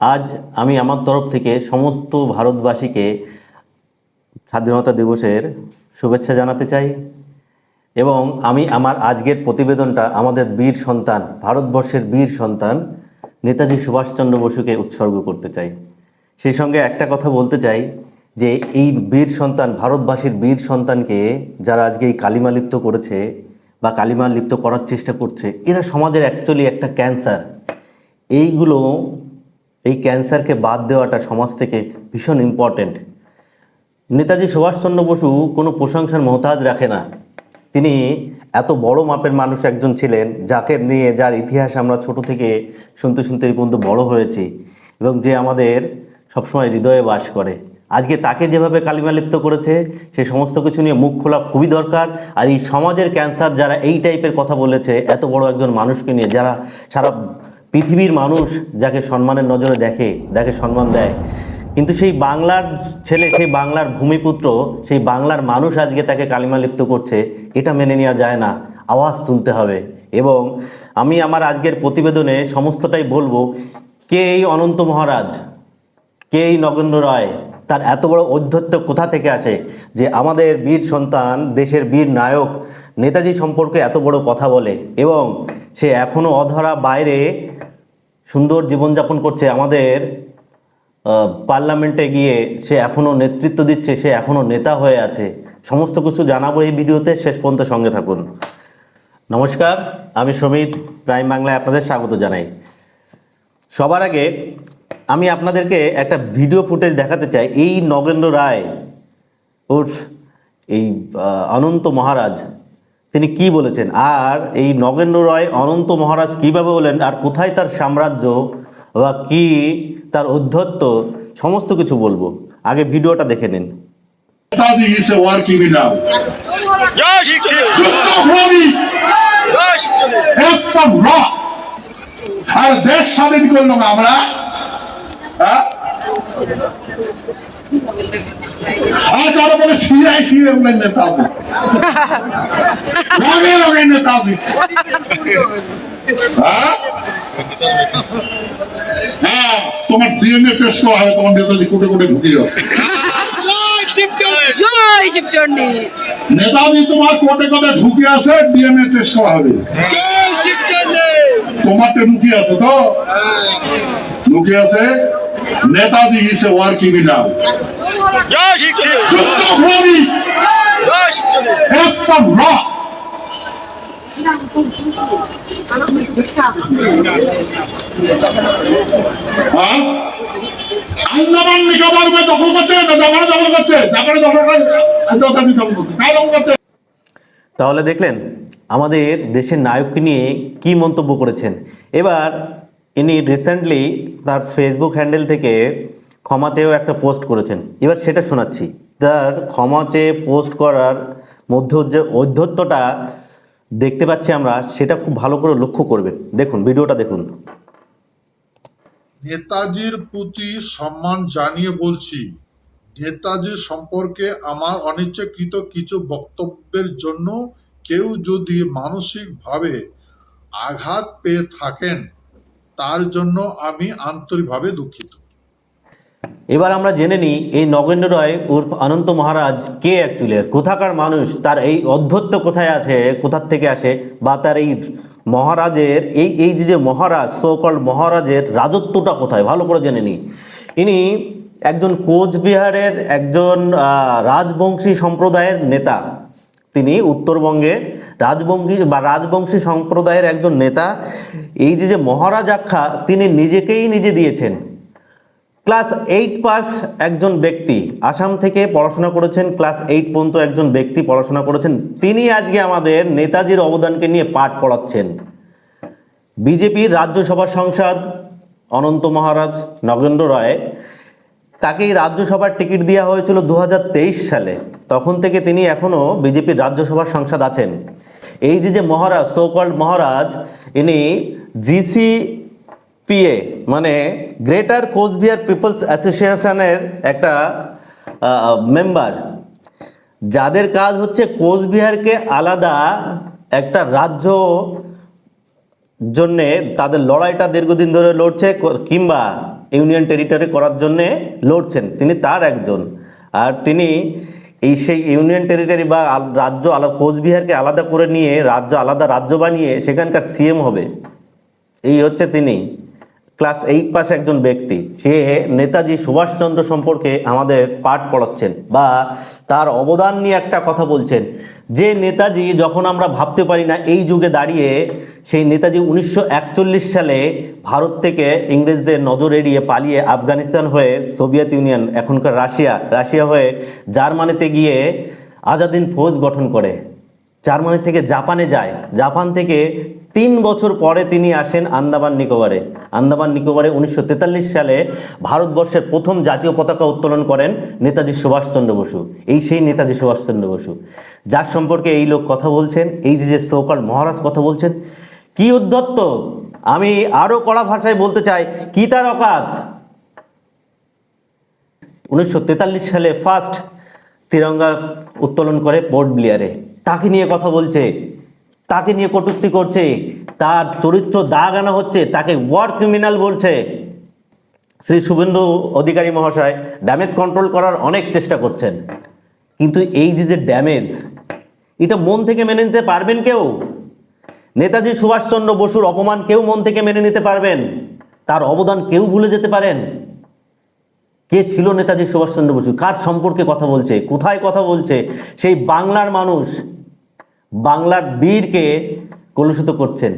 আজ আমি আমার তরফ থেকে সমস্ত ভারতবাসীকে স্বাধীনতা দিবসের শুভেচ্ছা জানাতে চাই এবং আমি আমার আজকের প্রতিবেদনটা আমাদের বীর সন্তান, ভারতবর্ষের বীর সন্তান নেতাজি সুভাষচন্দ্র বসুকে উৎসর্গ করতে চাই। সেই সঙ্গে একটা কথা বলতে চাই যে এই বীর সন্তান, ভারতবাসীর বীর সন্তানকে যারা আজকে এই কালিমা লিপ্ত করেছে বা কালিমা লিপ্ত করার চেষ্টা করছে, এরা সমাজের অ্যাকচুয়ালি একটা ক্যান্সার। এই ক্যান্সারকে বাদ দেওয়াটা সমাজ থেকে ভীষণ ইম্পর্ট্যান্ট। নেতাজি সুভাষচন্দ্র বসু কোনো প্রশংসার মহতাজ রাখে না। তিনি এত বড় মাপের মানুষ একজন ছিলেন, যাকে নিয়ে যার ইতিহাস আমরা ছোট থেকে শুনতে শুনতে এই পর্যন্ত বড় হয়েছি এবং যে আমাদের সবসময় হৃদয়ে বাস করে। আজকে তাকে যেভাবে কালিমালিপ্ত করেছে, সে সমস্ত কিছু নিয়ে মুখ খোলা খুবই দরকার। আর এই সমাজের ক্যান্সার যারা এই টাইপের কথা বলেছে, এত বড় একজন মানুষকে নিয়ে, যারা সারা পৃথিবীর মানুষ যাকে সম্মানের নজরে দেখে সম্মান দেয়, কিন্তু সেই বাংলার ছেলে, সেই বাংলার ভূমিপুত্র, সেই বাংলার মানুষ আজকে তাকে কালিমালিপ্ত করছে, এটা মেনে নেওয়া যায় না। আওয়াজ তুলতে হবে। এবং আমি আমার আজকের প্রতিবেদনে সমস্তটাই বলবো, কে এই অনন্ত মহারাজ, কে এই নগেন্দ্র রায়, তার এত বড় ঔদ্ধত্য কোথা থেকে আসে যে আমাদের বীর সন্তান, দেশের বীর নায়ক নেতাজি সম্পর্কে এত বড় কথা বলে এবং সে এখনও অধরা বাইরে সুন্দর জীবনযাপন করছে। আমাদের পার্লামেন্টে গিয়ে সে এখনও নেতৃত্ব দিচ্ছে, সে এখনও নেতা হয়ে আছে। সমস্ত কিছু জানাবো এই ভিডিওতে, শেষ পর্যন্ত সঙ্গে থাকুন। নমস্কার, আমি সমিত, প্রাইম বাংলায় আপনাদের স্বাগত জানাই। সবার আগে আমি আপনাদেরকে একটা ভিডিও ফুটেজ দেখাতে চাই। এই নগেন্দ্র রায় উর্ফ এই অনন্ত মহারাজ, তিনি কি বলেছেন, আর এই নগেন্দ্র রায় অনন্ত মহারাজ কীভাবে বলেন, আর কোথায় তার সাম্রাজ্য বা কি তার ঔদ্ধত্য, সমস্ত কিছু বলবো। আগে ভিডিওটা দেখে নিন। দেশ স্বাধীন করলাম আমরা, তারা বলে সিরাই সিরে বলে নেতা আছে, রঙে রঙে নেতা আছে। হ্যাঁ, তোমার ডিএনএ টেস্ট করা হবে, তোমার নেতাজি কোটে কোটে ঢুকে যাচ্ছে। নেতাজি তোমার কোটে কোটে ঢুকে আছে, ডিএনএ টেস্ট করা হবে। তোমারটা ঢুকে আছে তো, ঢুকে আছে। নেতাজি ইজ এ ওয়ার্কিং নাও। আন্দামান নিকোবর দখল করছে, জাপানে দখল করছে, জাপানে দখল করছে। তাহলে দেখলেন আমাদের দেশের নায়ককে নিয়ে কি মন্তব্য করেছেন। এবার ইনি রিসেন্টলি তার ফেসবুক হ্যান্ডেল থেকে ক্ষমা চেয়েও একটা পোস্ট করেছেন। এবার সেটা শোনাচ্ছি। তার ক্ষমা চেয়ে পোস্ট করার মধ্যে যে ঔদ্ধত্যটা দেখতে পাচ্ছি আমরা, সেটা খুব ভালো করে লক্ষ্য করবেন। দেখুন, ভিডিওটা দেখুন। নেতাজির প্রতি সম্মান জানিয়ে বলছি, নেতাজি সম্পর্কে আমার অনিচ্ছাকৃত কিছু বক্তব্যের জন্য কেউ যদি মানসিকভাবে আঘাত পেয়ে থাকেন, তার জন্য আমি আন্তরিকভাবে দুঃখিত। এবার আমরা জেনে নিই এই নগেন্দ্র রায় উর্ফ অনন্ত মহারাজ কে, অ্যাকচুয়ালি কোথাকার মানুষ, তার এই অধ্যত্ব কোথায় আছে, কোথার থেকে আসে, বা তার এই মহারাজের এই যে মহারাজ, সো কল্ড মহারাজের রাজত্বটা কোথায়, ভালো করে জেনে নিই। ইনি একজন কোচবিহারের একজন রাজবংশী সম্প্রদায়ের নেতা। তিনি উত্তরবঙ্গে রাজবংশী সম্প্রদায়ের একজন নেতা। এই যে মহারাজ আখ্যা তিনি নিজে দিয়েছেন। ক্লাস 8 পাস একজন ব্যক্তি, আসাম থেকে পড়াশোনা করেছেন, ক্লাস 8 পর্যন্ত একজন ব্যক্তি পড়াশোনা করেছেন। তিনি আজকে আমাদের নেতাজির অবদানকে নিয়ে পাঠ পড়াচ্ছেন। বিজেপির রাজ্যসভার সাংসদ অনন্ত মহারাজ নগেন্দ্র রায়, তাকে এই রাজ্যসভার টিকিট দেওয়া হয়েছিল 2023 সালে। তখন থেকে তিনি এখনও বিজেপির রাজ্যসভার সাংসদ আছেন। এই যে মহারাজ, সো কল্ড মহারাজ, ইনি GCPA মানে গ্রেটার কোচবিহার পিপলস অ্যাসোসিয়েশনের একটা মেম্বার, যাদের কাজ হচ্ছে কোচবিহারকে আলাদা একটা রাজ্য জন্যে তাদের লড়াইটা দীর্ঘদিন ধরে লড়ছে, কিংবা ইউনিয়ন টেরিটরি করার জন্যে লড়ছেন, তিনি তার একজন। আর তিনি সেই ইউনিয়ন টেরিটরি বা রাজ্য কোচবিহারকে আলাদা করে নিয়ে আলাদা রাজ্য বানিয়ে সেখানকার সিএম হবে, এই হচ্ছে তিনি। ক্লাস 8 পাস একজন ব্যক্তি, সে নেতাজি সুভাষচন্দ্র সম্পর্কে আমাদের পাঠ পড়াচ্ছেন বা তার অবদান নিয়ে একটা কথা বলছেন। যে নেতাজি, যখন আমরা ভাবতে পারি না এই যুগে দাঁড়িয়ে, সেই নেতাজি 1941 সালে ভারত থেকে ইংরেজদের নজর এড়িয়ে পালিয়ে আফগানিস্তান হয়ে সোভিয়েত ইউনিয়ন, এখনকার রাশিয়া হয়ে জার্মানিতে গিয়ে আজাদিন ফৌজ গঠন করে, জার্মানি থেকে জাপানে যায়, জাপান থেকে 3 বছর পরে তিনি আসেন আন্দামান নিকোবরে। 1943 সালে ভারতবর্ষের প্রথম জাতীয় পতাকা উত্তোলন করেন নেতাজি সুভাষচন্দ্র বসু। সেই নেতাজি সুভাষচন্দ্র বসু, যার সম্পর্কে এই লোক কথা বলছেন, এই যে সোকল মহারাজ কথা বলছেন, কি উদ্ধত্ত! আমি আরো কড়া ভাষায় বলতে চাই, কি তার অকাত! 1943 সালে ফার্স্ট তিরঙ্গা উত্তোলন করে পোর্ট ব্লেয়ারে, তাকে নিয়ে কথা বলছে, তাকে নিয়ে কটূক্তি করছে, তার চরিত্র দাগ আনা হচ্ছে, তাকে ওয়ার ক্রিমিনাল বলছে। শ্রী শুভেন্দু অধিকারী মহাশয় ড্যামেজ কন্ট্রোল করার অনেক চেষ্টা করছেন, কিন্তু এই যে ড্যামেজ, এটা মন থেকে মেনে নিতে পারবেন কেউ? নেতাজি সুভাষচন্দ্র বসুর অপমান কেউ মন থেকে মেনে নিতে পারবেন? তার অবদান কেউ ভুলে যেতে পারেন? কে ছিল নেতাজি সুভাষচন্দ্র বসু? কার সম্পর্কে কথা বলছে? কোথায় কথা বলছে? সেই বাংলার মানুষ, বাংলার বীরকে কলুষিত করছেন।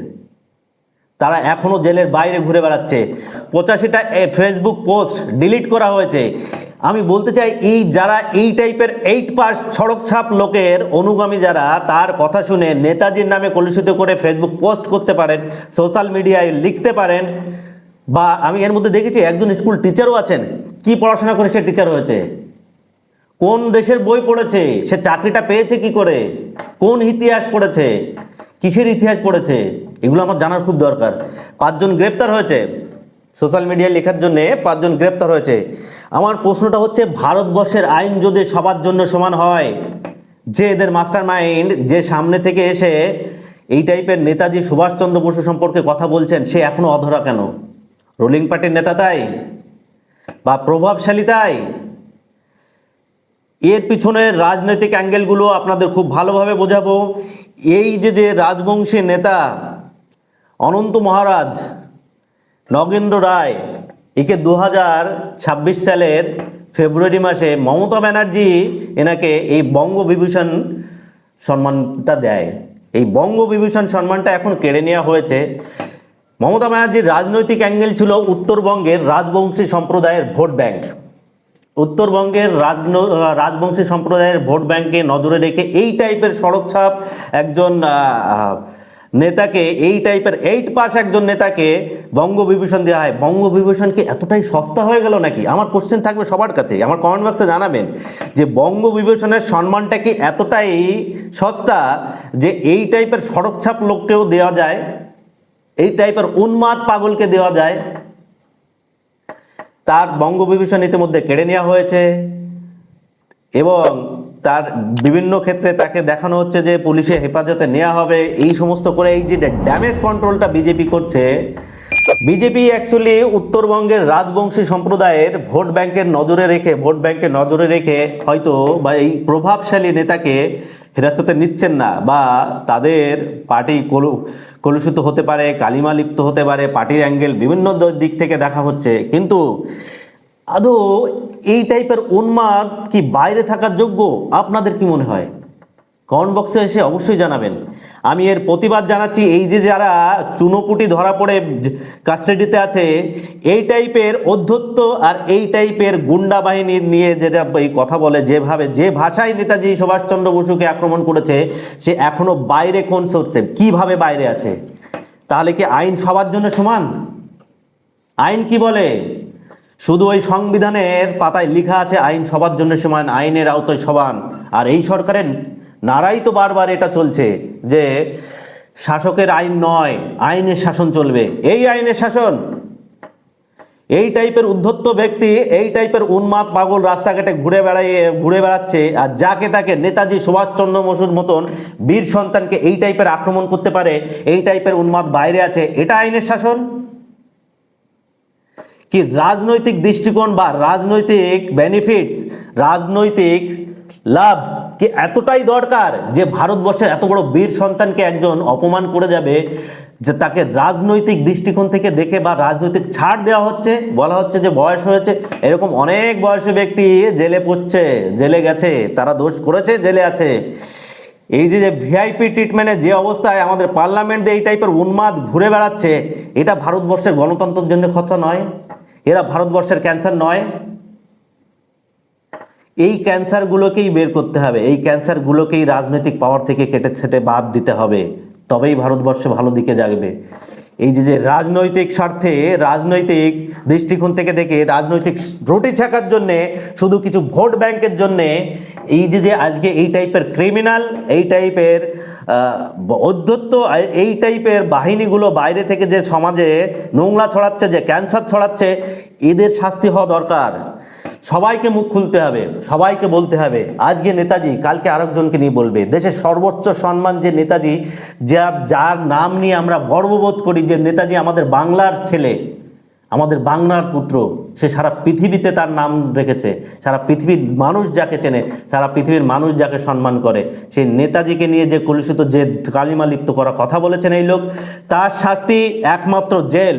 তারা এখনো জেলের বাইরে ঘুরে বেড়াচ্ছে। 85টা ফেসবুক পোস্ট ডিলিট করা হয়েছে। আমি বলতে চাই, যারা এই টাইপের 8 পাস ছড়ক ছাপ লোকের অনুগামী, যারা তার কথা শুনে নেতাজির নামে কলুষিত করে ফেসবুক পোস্ট করতে পারেন, সোশ্যাল মিডিয়ায় লিখতে পারেন, বা আমি এর মধ্যে দেখেছি একজন স্কুল টিচারও আছেন। কি পড়াশোনা করে সে টিচার হয়েছে? কোন দেশের বই পড়েছে? সে চাকরিটা পেয়েছে কি করে? কোন ইতিহাস পড়েছে? কিসের ইতিহাস পড়েছে? এগুলো আমার জানার খুব দরকার। 5 জন গ্রেপ্তার হয়েছে সোশ্যাল মিডিয়ায় লেখার জন্য, 5 জন গ্রেপ্তার হয়েছে। আমার প্রশ্নটা হচ্ছে, ভারতবর্ষের আইন যদি সবার জন্য সমান হয়, যে এদের মাস্টার মাইন্ড, যে সামনে থেকে এসে এই টাইপের নেতাজি সুভাষচন্দ্র বসু সম্পর্কে কথা বলছেন, সে এখনো অধরা কেন? রুলিং পার্টির নেতা তাই, বা প্রভাবশালী তাই? এর পিছনের রাজনৈতিক অ্যাঙ্গেলগুলো আপনাদের খুব ভালোভাবে বোঝাবো। এই যে রাজবংশী নেতা অনন্ত মহারাজ, নগেন্দ্র রায়, একে 2026 সালের ফেব্রুয়ারি মাসে মমতা ব্যানার্জি এনাকে এই বঙ্গবিভূষণ সম্মানটা দেয়। এই বঙ্গবিভূষণ সম্মানটা এখন কেড়ে নেওয়া হয়েছে। মমতা ব্যানার্জির রাজনৈতিক অ্যাঙ্গেল ছিল উত্তরবঙ্গের রাজবংশী সম্প্রদায়ের ভোট ব্যাংক। উত্তরবঙ্গের রাজবংশী সম্প্রদায়ের ভোট ব্যাংকে নজরে রেখে এই টাইপের সড়কছাপ একজন নেতাকে, এই টাইপের 8 পাস একজন নেতাকে বঙ্গবিভূষণ দেওয়া হয়। বঙ্গবিভূষণ কি এতটাই সস্তা হয়ে গেল নাকি? আমার কোশ্চেন থাকবে সবার কাছে, আমার কমেন্ট বক্সে জানাবেন যে বঙ্গবিভূষণের সম্মানটা কি এতটাই সস্তা যে এই টাইপের সড়কছাপ লোককেও দেওয়া যায়, এই টাইপের উন্মাদ পাগলকে দেওয়া যায়? তার বঙ্গবিভূষণ ইতিমধ্যে কেড়ে নেওয়া হয়েছে এবং তার বিভিন্ন ক্ষেত্রে তাকে দেখানো হচ্ছে যে পুলিশের হেফাজতে নেওয়া হবে। এই সমস্ত করে এই যে ড্যামেজ কন্ট্রোলটা বিজেপি করছে, বিজেপি অ্যাকচুয়ালি উত্তরবঙ্গের রাজবংশী সম্প্রদায়ের ভোট ব্যাংকের নজরে রেখে হয়তো বা এই প্রভাবশালী নেতাকে হেরাসতে নিচ্ছেন না, বা তাদের পার্টি কলুষিত হতে পারে, কালিমা লিপ্ত হতে পারে, পার্টির অ্যাঙ্গেল বিভিন্ন দিক থেকে দেখা হচ্ছে। কিন্তু আদৌ এই টাইপের উন্মাদ কি বাইরে থাকার যোগ্য? আপনাদের কি মনে হয়? কমেন্ট বক্সে এসে অবশ্যই জানাবেন। আমি এর প্রতিবাদ জানাচ্ছি। এই যে যারা চুনোপুটি ধরা পড়ে কাস্টাডিতে আছে, এই টাইপের অধ্যত্ত আর এই টাইপের গুন্ডা বাহিনীর নিয়ে যেটা এই কথা বলে, যেভাবে যে ভাষায় নেতাজি সুভাষচন্দ্র বসুকে আক্রমণ করেছে, সে এখনো বাইরে কোন সোর্সে, কিভাবে বাইরে আছে? তাহলে কি আইন সবার জন্য সমান? আইন কি বলে? শুধু ওই সংবিধানের পাতায় লেখা আছে আইন সবার জন্য সমান, আইনের আওতায় সমান। আর এই সরকারের নারাই তো বারবার এটা চলছে যে শাসকের আইন নয়, আইনের শাসন চলবে। এই আইনের শাসন, এই টাইপের উদ্ধত্ত ব্যক্তি, এই টাইপের উন্মাদ পাগল রাস্তাঘাটে ঘুরে বেড়াচ্ছে, আর যাকে তাকে নেতাজি সুভাষচন্দ্র বসুর মতন বীর সন্তানকে এই টাইপের আক্রমণ করতে পারে, এই টাইপের উন্মাদ বাইরে আছে, এটা আইনের শাসন? কি রাজনৈতিক দৃষ্টিকোণ বা রাজনৈতিক বেনিফিটস, রাজনৈতিক লাভ কি এতটাই দরকার যে ভারতবর্ষের এত বড় বীর সন্তানকে একজন অপমান করে যাবে, যে তাকে রাজনৈতিক দৃষ্টিকোণ থেকে দেখে বা রাজনৈতিক ছাড় দেওয়া হচ্ছে, বলা হচ্ছে যে বয়স হয়েছে? এরকম অনেক বয়সী ব্যক্তি জেলে পড়ছে, জেলে গেছে, তারা দোষ করেছে, জেলে আছে। এই যে ভিআইপি ট্রিটমেন্টের যে অবস্থায় আমাদের পার্লামেন্টে এই টাইপের উন্মাদ ঘুরে বেড়াচ্ছে, এটা ভারতবর্ষের গণতন্ত্রের জন্য খতরা নয়? এরা ভারতবর্ষের ক্যান্সার নয়? এই ক্যান্সারগুলোকেই বের করতে হবে, এই ক্যান্সারগুলোকেই রাজনৈতিক পাওয়ার থেকে কেটে ছেটে বাদ দিতে হবে, তবেই ভারতবর্ষে ভালো দিকে যাবে। এই যে রাজনৈতিক স্বার্থে, রাজনৈতিক দৃষ্টিকোণ থেকে দেখে, রাজনৈতিক রুটি ছাকার জন্যে, শুধু কিছু ভোট ব্যাংকের জন্যে এই যে আজকে এই টাইপের ক্রিমিনাল, এই টাইপের অধ্যত্ত, এই টাইপের বাহিনীগুলো বাইরে থেকে যে সমাজে নোংরা ছড়াচ্ছে, যে ক্যান্সার ছড়াচ্ছে, এদের শাস্তি হওয়া দরকার। সবাইকে মুখ খুলতে হবে, সবাইকে বলতে হবে। আজকে নেতাজি, কালকে আরেকজনকে নিয়ে বলবে। দেশের সর্বোচ্চ সম্মান যে নেতাজি, যার নাম নিয়ে আমরা গর্ববোধ করি, যে নেতাজি আমাদের বাংলার ছেলে, আমাদের বাংলার পুত্র, সে সারা পৃথিবীতে তার নাম রেখেছে, সারা পৃথিবীর মানুষ যাকে চেনে, সারা পৃথিবীর মানুষ যাকে সম্মান করে, সেই নেতাজিকে নিয়ে যে কলুষিত, যে কালিমা লিপ্ত করা কথা বলেছেন এই লোক, তার শাস্তি একমাত্র জেল।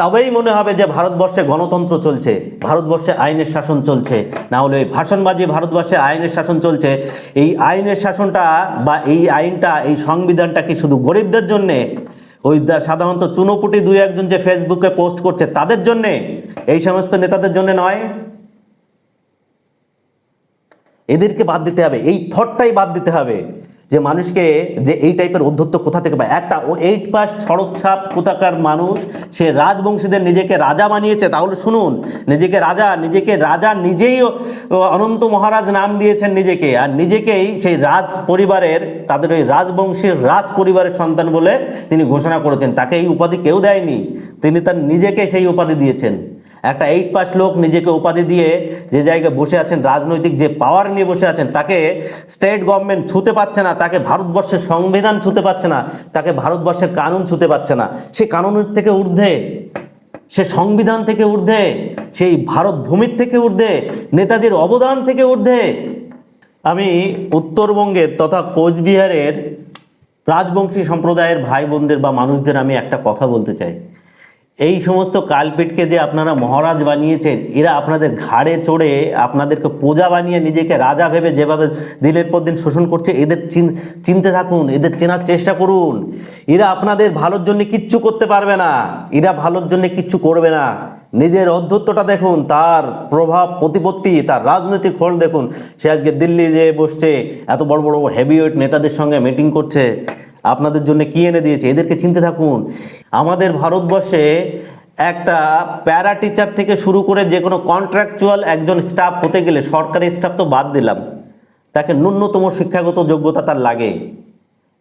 তবেই মনে হবে যে ভারতবর্ষে গণতন্ত্র চলছে, ভারতবর্ষে আইনের শাসন চলছে। না হলে ওই ভাষণবাজি ভারতবর্ষে আইনের শাসন চলছে। এই আইনের শাসনটা বা এই আইনটা, এই সংবিধানটা কি শুধু গরিবদের জন্যে, ওই সাধারণত চুনোপুটি দুই একজন যে ফেসবুকে পোস্ট করছে তাদের জন্যে, এই সমস্ত নেতাদের জন্য নয়? এদেরকে বাদ দিতে হবে, এই থটটাই বাদ দিতে হবে যে মানুষকে, যে এই টাইপের অধ্যত্ত কোথা থেকে পায়। একটা 8 পাস সড়কছাপ কোথাকার মানুষ, সে রাজবংশীদের নিজেকে রাজা বানিয়েছে। তাহলে শুনুন, নিজেকে রাজা নিজেই অনন্ত মহারাজ নাম দিয়েছেন নিজেকে, আর নিজেকেই সেই রাজ পরিবারের, তাদের ওই রাজবংশীর রাজ পরিবারের সন্তান বলে তিনি ঘোষণা করেছেন। তাকে এই উপাধি কেউ দেয়নি, তিনি তার নিজেকে সেই উপাধি দিয়েছেন। একটা 8 পাস লোক নিজেকে উপাধি দিয়ে যে জায়গায় বসে আছেন, রাজনৈতিক যে পাওয়ার নিয়ে বসে আছেন, তাকে স্টেট গভর্নমেন্ট ছুতে পারছে না, তাকে ভারতবর্ষের সংবিধান ছুতে পারছে না, তাকে ভারতবর্ষের কানুন ছুতে পারছে না। সে কানুনের থেকে ঊর্ধ্বে, সে সংবিধান থেকে ঊর্ধ্বে, সেই ভারত ভূমির থেকে ঊর্ধ্বে, নেতাজির অবদান থেকে ঊর্ধ্বে। আমি উত্তরবঙ্গের তথা কোচবিহারের রাজবংশী সম্প্রদায়ের ভাই বোনদের বা মানুষদের আমি একটা কথা বলতে চাই। এই সমস্ত কালপিটকে যে আপনারা মহারাজ বানিয়েছেন, এরা আপনাদের ঘাড়ে চড়ে আপনাদেরকে প্রজা বানিয়ে নিজেকে রাজা ভেবে যেভাবে দিনের পর দিন শোষণ করছে, এদের চিনতে থাকুন, এদের চেনার চেষ্টা করুন। এরা আপনাদের ভালোর জন্য কিচ্ছু করতে পারবে না, এরা ভালোর জন্য কিচ্ছু করবে না। নিজের অধ্যত্বটা দেখুন, তার প্রভাব প্রতিপত্তি, তার রাজনৈতিক ফল দেখুন। সে আজকে দিল্লি যেয়ে বসছে, এত বড় বড় হেভিওয়েট নেতাদের সঙ্গে মিটিং করছে, আপনাদের জন্য কি এনে দিয়েছে, এদেরকে চিনতে থাকুন। আমাদের ভারতবর্ষে একটা প্যারা টিচার থেকে শুরু করে যে কোনো কন্ট্রাকচুয়াল একজন স্টাফ হতে গেলে, সরকারি স্টাফ তো বাদ দিলাম, তাকে ন্যূনতম শিক্ষাগত যোগ্যতা তার লাগে।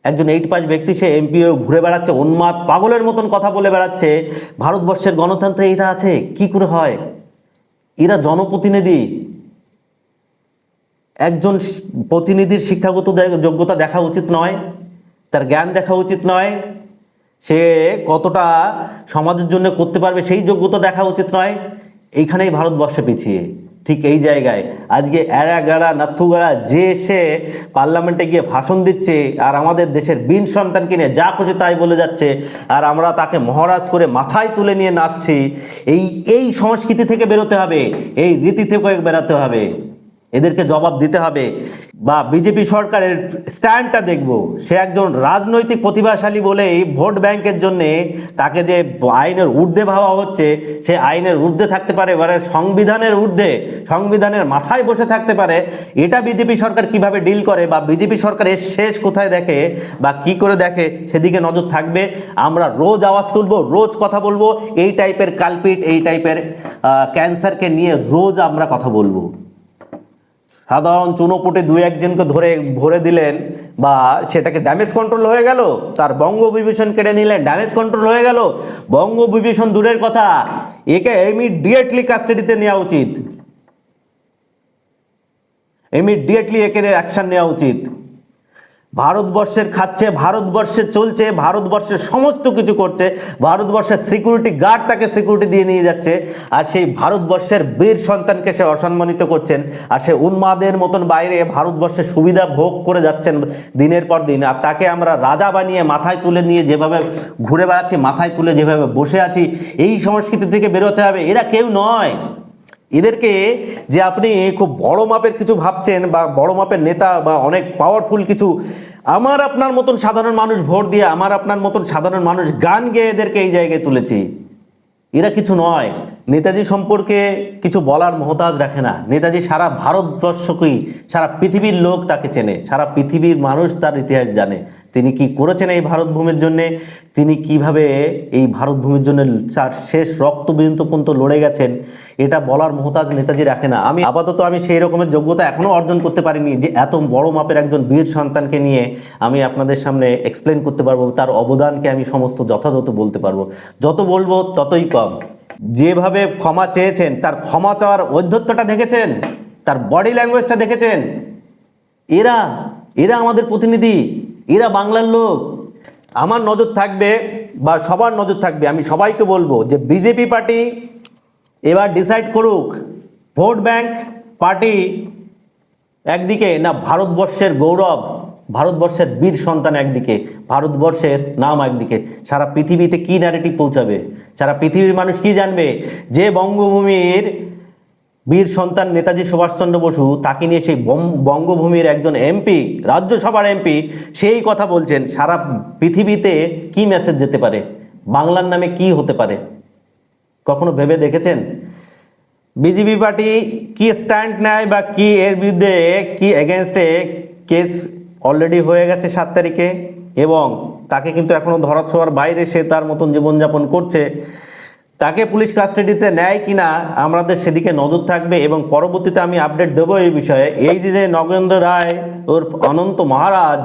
একজন 8 পাস ব্যক্তি, সে এমপি ঘুরে বেড়াচ্ছে, উন্মাদ পাগলের মতন কথা বলে বেড়াচ্ছে। ভারতবর্ষের গণতন্ত্রে এটা আছে? কি করে হয়? এরা জনপ্রতিনিধি। একজন প্রতিনিধির শিক্ষাগত যোগ্যতা দেখা উচিত নয়? তার জ্ঞান দেখা উচিত নয়? সে কতটা সমাজের জন্য করতে পারবে সেই যোগ্যতা দেখা উচিত নয়? এইখানেই ভারতবর্ষে পিছিয়ে, ঠিক এই জায়গায়। আজকে এড়া গাড়া নাথুগাড়া যে সে পার্লামেন্টে গিয়ে ভাষণ দিচ্ছে, আর আমাদের দেশের বীর সন্তানকে নিয়ে যা খুশি তাই বলে যাচ্ছে, আর আমরা তাকে মহারাজ করে মাথায় তুলে নিয়ে নাচছি। এই সংস্কৃতি থেকে বেরোতে হবে, এই রীতি থেকে বেরোতে হবে, এদেরকে জবাব দিতে হবে। বা বিজেপি সরকারের স্ট্যান্ডটা দেখব, সে একজন রাজনৈতিক প্রতিভাশালী বলেই ভোট ব্যাংকের জন্যে তাকে যে আইনের ঊর্ধ্বে ভাবা হচ্ছে, সে আইনের ঊর্ধ্বে থাকতে পারে, এবারে সংবিধানের ঊর্ধ্বে, সংবিধানের মাথায় বসে থাকতে পারে। এটা বিজেপি সরকার কিভাবে ডিল করে, বা বিজেপি সরকার এর শেষ কোথায় দেখে বা কি করে দেখে, সেদিকে নজর থাকবে। আমরা রোজ আওয়াজ তুলবো, রোজ কথা বলবো, এই টাইপের কালপিট, এই টাইপের ক্যান্সারকে নিয়ে রোজ আমরা কথা বলবো। সাধারণ চুনোপুটে দু একজনকে ধরে ভরে দিলেন বা সেটাকে ড্যামেজ কন্ট্রোল হয়ে গেল, তার বঙ্গবিভূষণ কেড়ে নিলেন, ড্যামেজ কন্ট্রোল হয়ে গেল। বঙ্গবিভূষণ দূরের কথা, একে ইমিডিয়েটলি কাস্টাডিতে নেওয়া উচিত, ইমিডিয়েটলি একে অ্যাকশন নেওয়া উচিত। ভারতবর্ষের খাচ্ছে, ভারতবর্ষে চলছে, ভারতবর্ষের সমস্ত কিছু করছে, ভারতবর্ষের সিকিউরিটি গার্ড তাকে সিকিউরিটি দিয়ে নিয়ে যাচ্ছে, আর সেই ভারতবর্ষের বীর সন্তানকে সে অসম্মানিত করছেন, আর সে উন্মাদের মতন বাইরে ভারতবর্ষের সুবিধা ভোগ করে যাচ্ছেন দিনের পর দিন। আর তাকে আমরা রাজা বানিয়ে মাথায় তুলে নিয়ে যেভাবে ঘুরে বেড়াচ্ছি, মাথায় তুলে যেভাবে বসে আছি, এই সংস্কৃতি থেকে বেরোতে হবে। এরা কেউ নয়। এদেরকে যে আপনি খুব বড় মাপের কিছু ভাবছেন বা বড় মাপের নেতা বা অনেক পাওয়ারফুল কিছু, আমার আপনার মতন সাধারণ মানুষ ভোট দিয়ে, আমার আপনার মতন সাধারণ মানুষ গান গেয়ে এদেরকে এই জায়গায় তুলেছি। এরা কিছু নয়। নেতাজি সম্পর্কে কিছু বলার মহতাজ রাখে না। নেতাজি সারা ভারতবর্ষকেই, সারা পৃথিবীর লোক তাকে চেনে, সারা পৃথিবীর মানুষ তার ইতিহাস জানে। তিনি কি করেছেন এই ভারতভূমির জন্যে, তিনি কিভাবে এই ভারতভূমির জন্য তার শেষ রক্ত পর্যন্ত লড়ে গেছেন, এটা বলার মহতাজ নেতাজি রাখে না। আমি আপাতত সেই রকমের যোগ্যতা এখনও অর্জন করতে পারিনি যে এত বড় মাপের একজন বীর সন্তানকে নিয়ে আমি আপনাদের সামনে এক্সপ্লেন করতে পারবো, তার অবদানকে আমি সমস্ত যথাযথ বলতে পারবো। যত বলবো ততই কম। যেভাবে ক্ষমা চেয়েছেন, তার ক্ষমা চাওয়ার ঔদ্ধত্যটা দেখেছেন, তার বডি ল্যাঙ্গুয়েজটা দেখেছেন। এরা এরা আমাদের প্রতিনিধি, এরা বাংলার লোক। আমার নজর থাকবে বা সবার নজর থাকবে, আমি সবাইকে বলবো যে বিজেপি পার্টি এবার ডিসাইড করুক, ভোট ব্যাংক পার্টি একদিকে না ভারতবর্ষের গৌরব, ভারতবর্ষের বীর সন্তান একদিকে, ভারতবর্ষের নাম একদিকে। সারা পৃথিবীতে কি ন্যারেটিভ পৌঁছাবে, সারা পৃথিবীর মানুষ কি জানবে যে বঙ্গভূমির বীর সন্তান নেতাজি সুভাষচন্দ্র বসু, তাকে নিয়ে সেই বঙ্গভূমির একজন এমপি, রাজ্যসভার এমপি, সেই কথা বলছেন। সারা পৃথিবীতে কি মেসেজ যেতে পারে, বাংলার নামে কি হতে পারে, কখনো ভেবে দেখেছেন? বিজেপি পার্টি কি স্ট্যান্ড নেয় বা কি এর বিরুদ্ধে কি এগেনস্টে কেস অলরেডি হয়ে গেছে 7 তারিখে, এবং তাকে কিন্তু এখনো ধরাছোঁয়ার বাইরে, সে তার মতন জীবনযাপন করছে। তাকে পুলিশ কাস্টাডিতে নেয় কিনা আমাদের সেদিকে নজর থাকবে, এবং পরবর্তীতে আমি আপডেট দেবো এই বিষয়ে। এই যে নগেন্দ্র রায় ওর অনন্ত মহারাজ,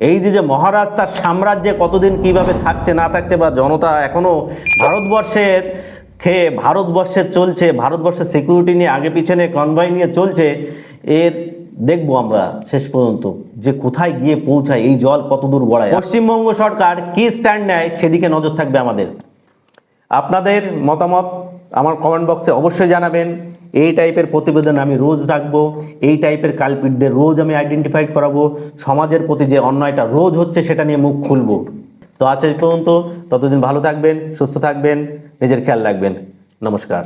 এই যে মহারাজ, তার সাম্রাজ্যে কতদিন কিভাবে থাকছে না থাকছে, বা জনতা এখনো ভারতবর্ষের খেয়ে ভারতবর্ষের চলছে, ভারতবর্ষের সিকিউরিটি নিয়ে আগে পিছনে কনভয় নিয়ে চলছে, এর দেখবো আমরা শেষ পর্যন্ত যে কোথায় গিয়ে পৌঁছায়, এই জল কত দূর গড়ায়। পশ্চিমবঙ্গ সরকার কি স্ট্যান্ড নেয় সেদিকে নজর থাকবে আমাদের। আপনাদের মতামত আমার কমেন্ট বক্সে অবশ্যই জানাবেন। এই টাইপের প্রতিবেদন আমি রোজ রাখবো, এই টাইপের কালপিটদের রোজ আমি আইডেন্টিফাই করাবো, সমাজের প্রতি যে অন্যায়টা রোজ হচ্ছে সেটা নিয়ে মুখ খুলবো। তো আজ এই পর্যন্ত, ততদিন ভালো থাকবেন, সুস্থ থাকবেন, নিজের খেয়াল রাখবেন। নমস্কার।